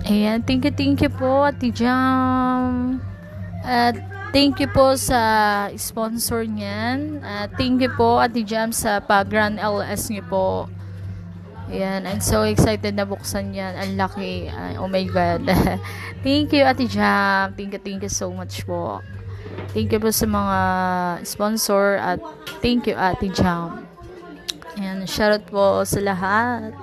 Ayan, thank you po, Ate Jam. At thank you po sa sponsor niyan. At thank you po, Ate Jam, sa pag-run LS niyo po. Ayan, I'm so excited na buksan yan. Ang laki. Ay, oh my God. Thank you, Ate Jam. Thank you so much po. Thank you po sa mga sponsor at thank you, Ate Jam. Ayan, shoutout po sa lahat.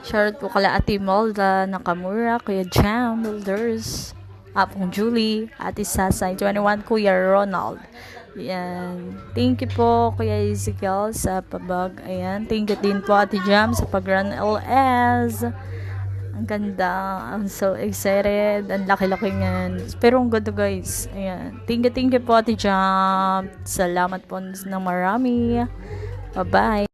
Shoutout po kala Ate Molda Nakamura, Kuya Jam Builders, Apong Julie, Ate Sasay 21, Kuya Ronald. Ayan. Thank you po Kuya Ezekiel sa pabag. Ayan. Thank you din po Ate Jam sa pag-run LS. Ang ganda. I'm so excited. Ang laki-laki niyan. Pero ang ganda guys. Ayan. Thank you po Ate Jam. Salamat po ng marami. Bye-bye.